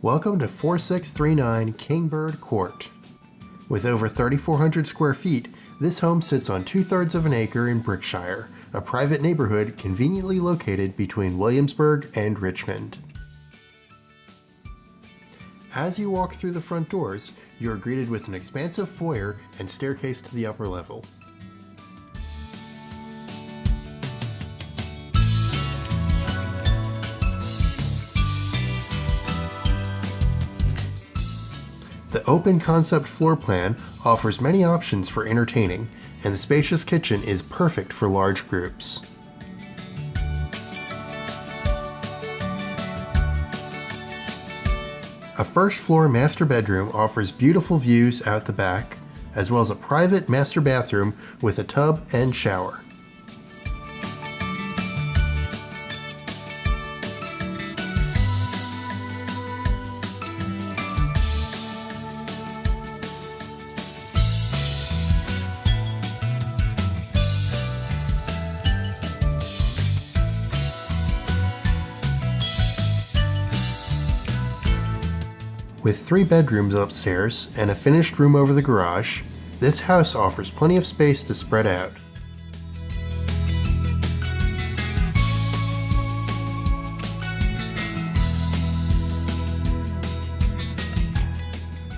Welcome to 4639 Kingbird Court. With over 3,400 square feet, this home sits on 2/3 of an acre in Brickshire, a private neighborhood conveniently located between Williamsburg and Richmond. As you walk through the front doors, you are greeted with an expansive foyer and staircase to the upper level. The open concept floor plan offers many options for entertaining, and the spacious kitchen is perfect for large groups. A first floor master bedroom offers beautiful views out the back, as well as a private master bathroom with a tub and shower. With 3 bedrooms upstairs and a finished room over the garage, this house offers plenty of space to spread out.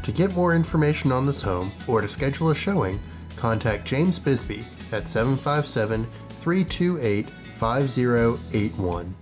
To get more information on this home or to schedule a showing, contact James Bisbee at 757-328-5081.